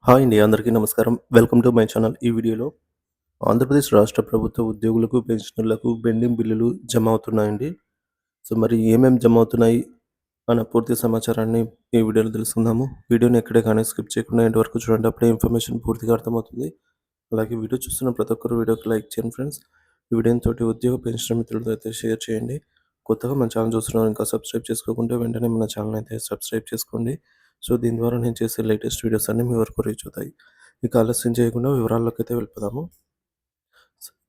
Hi అండి. అందరికీ నమస్కారం. Welcome to my channel. ఈ వీడియోలో ఆంధ్రప్రదేశ్ రాష్ట్ర ప్రభుత్వ ఉద్యోగులకు, పెన్షనర్లకు పెండింగ్ బిల్లులు జమ అవుతున్నాయండి. సో, మరి ఏమేం జమ అవుతున్నాయి అన్న పూర్తి సమాచారాన్ని ఈ వీడియోలో తెలుసుకుందాము. వీడియోని ఎక్కడే కానీ స్కిప్ చేయకుండా ఎండ్ వరకు చూడండి. అప్పుడే ఇన్ఫర్మేషన్ పూర్తిగా అర్థమవుతుంది. అలాగే వీడియో చూస్తున్న ప్రతి ఒక్కరు వీడియోకి లైక్ చేయండి ఫ్రెండ్స్. ఈ వీడియోని తోటి ఉద్యోగ పెన్షన్ మిత్రులతో అయితే షేర్ చేయండి. కొత్తగా మన ఛానల్ చూస్తున్నారు ఇంకా సబ్స్క్రైబ్ చేసుకోకుంటే వెంటనే మన ఛానల్ అయితే సబ్స్క్రైబ్ చేసుకోండి. సో, దీని ద్వారా నేను చేసే లేటెస్ట్ వీడియోస్ అన్నీ మీ వరకు రీచ్ అవుతాయి. ఇక ఆలస్యం చేయకుండా వివరాల్లోకైతే వెళ్ళిపోదాము.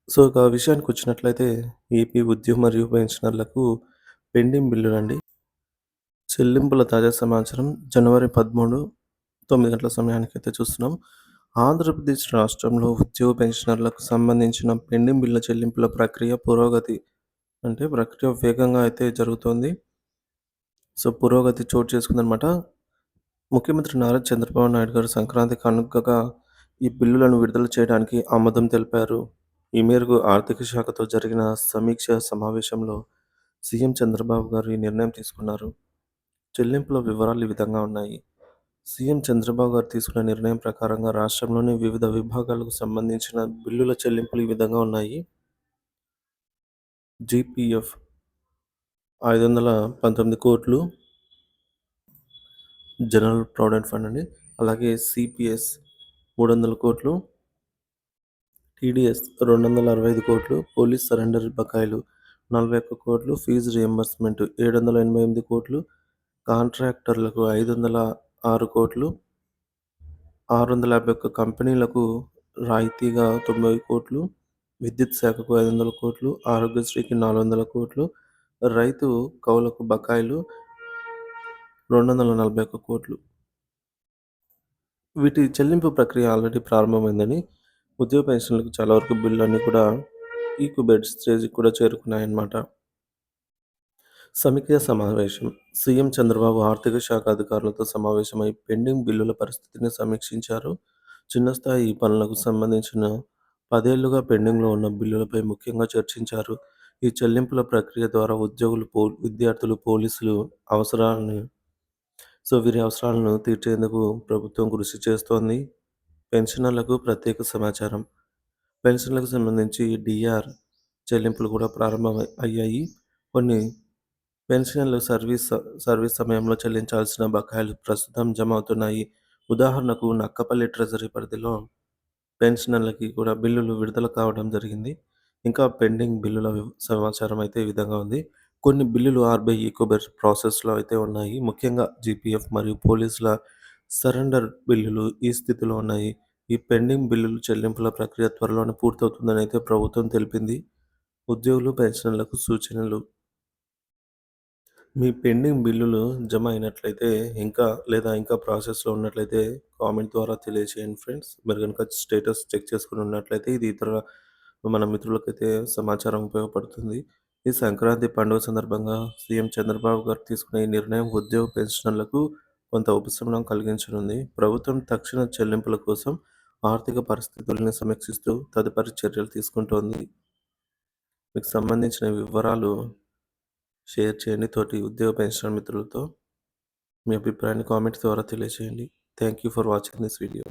సో, ఇక విషయానికొచ్చినట్లయితే ఏపీ ఉద్యోగ మరియు పెన్షనర్లకు పెండింగ్ బిల్లులండి. చెల్లింపుల తాజా సమాచారం జనవరి 13, 9 గంటల సమయానికైతే చూస్తున్నాం. ఆంధ్రప్రదేశ్ రాష్ట్రంలో ఉద్యోగ పెన్షనర్లకు సంబంధించిన పెండింగ్ బిల్లుల చెల్లింపుల ప్రక్రియ పురోగతి అంటే ప్రక్రియ వేగంగా అయితే జరుగుతోంది. సో, పురోగతి చోటు చేసుకుందనమాట. ముఖ్యమంత్రి నారా చంద్రబాబు నాయుడు గారు సంక్రాంతి కానుకగా ఈ బిల్లులను విడుదల చేయడానికి ఆమోదం తెలిపారు. ఈ మేరకు ఆర్థిక శాఖతో జరిగిన సమీక్ష సమావేశంలో సీఎం చంద్రబాబు గారు ఈ నిర్ణయం తీసుకున్నారు. చెల్లింపుల వివరాలు ఈ విధంగా ఉన్నాయి. సీఎం చంద్రబాబు గారు తీసుకున్న నిర్ణయం ప్రకారంగా రాష్ట్రంలోని వివిధ విభాగాలకు సంబంధించిన బిల్లుల చెల్లింపులు ఈ విధంగా ఉన్నాయి. జీపీఎఫ్ 519 కోట్లు, జనరల్ ప్రావిడెంట్ ఫండ్ అండి. అలాగే సిపిఎస్ 300 కోట్లు, టీడీఎస్ 265 కోట్లు, పోలీస్ సరెండర్ బకాయిలు 41 కోట్లు, ఫీజు రియంబర్స్మెంట్ 788 కోట్లు, కాంట్రాక్టర్లకు 506 కోట్లు, 651 కంపెనీలకు రాయితీగా 90 కోట్లు, విద్యుత్ శాఖకు 500 కోట్లు, ఆరోగ్యశ్రీకి 400 కోట్లు, రైతు కౌలుకు బకాయిలు 241 కోట్లు. వీటి చెల్లింపు ప్రక్రియ ఆల్రెడీ ప్రారంభమైందని, ఉద్యోగ పెన్షన్లకు చాలా వరకు బిల్లులన్నీ కూడా ఈక్యుబెడ్ స్టేజ్‌కి కూడా చేరుకున్నాయన్నమాట. సమీక్ష సమావేశం. సీఎం చంద్రబాబు ఆర్థిక శాఖ అధికారులతో సమావేశమై పెండింగ్ బిల్లుల పరిస్థితిని సమీక్షించారు. చిన్న స్థాయి పనులకు సంబంధించిన 10 ఏళ్లుగా పెండింగ్‌లో ఉన్న బిల్లులపై ముఖ్యంగా చర్చించారు. ఈ చెల్లింపుల ప్రక్రియ ద్వారా ఉద్యోగులు, విద్యార్థులు, పోలీసులు వీరి అవసరాలను తీర్చేందుకు ప్రభుత్వం కృషి చేస్తోంది. పెన్షనర్లకు ప్రత్యేక సమాచారం. పెన్షన్లకు సంబంధించి డీఆర్ చెల్లింపులు కూడా ప్రారంభం అయ్యాయి. కొన్ని పెన్షన్లు సర్వీస్ సమయంలో చెల్లించాల్సిన బకాయిలు ప్రస్తుతం జమ అవుతున్నాయి. ఉదాహరణకు నక్కపల్లి ట్రెజరీ పరిధిలో పెన్షనర్లకి కూడా బిల్లులు విడుదల కావడం జరిగింది. ఇంకా పెండింగ్ బిల్లుల సమాచారం అయితే ఈ విధంగా ఉంది. కొన్ని బిల్లులు ఆర్బీఐ ఈకోబర్ ప్రాసెస్‌లో అయితే ఉన్నాయి. ముఖ్యంగా జీపీఎఫ్ మరియు పోలీసుల సరెండర్ బిల్లులు ఈ స్థితిలో ఉన్నాయి. ఈ పెండింగ్ బిల్లులు చెల్లింపుల ప్రక్రియ త్వరలోనే పూర్తవుతుందని అయితే ప్రభుత్వం తెలిపింది. ఉద్యోగులు, పెన్షనర్లకు సూచనలు. మీ పెండింగ్ బిల్లులు జమ అయినట్లయితే ఇంకా ప్రాసెస్‌లో ఉన్నట్లయితే కామెంట్ ద్వారా తెలియజేయండి ఫ్రెండ్స్. మీరు గనుక స్టేటస్ చెక్ చేసుకొని ఉన్నట్లయితే ఇది ఇతర మన మిత్రులకైతే సమాచారం ఉపయోగపడుతుంది. ఈ సంక్రాంతి పండుగ సందర్భంగా సీఎం చంద్రబాబు గారు తీసుకున్న ఈ నిర్ణయం ఉద్యోగ పెన్షనర్లకు కొంత ఉపశమనం కలిగించనుంది. ప్రభుత్వం తక్షణ చెల్లింపుల కోసం ఆర్థిక పరిస్థితులను సమీక్షిస్తూ తదుపరి చర్యలు తీసుకుంటోంది. మీకు సంబంధించిన వివరాలు షేర్ చేయండి తోటి ఉద్యోగ పెన్షన్ మిత్రులతో. మీ అభిప్రాయాన్ని కామెంట్ ద్వారా తెలియజేయండి. Thank you for watching this video.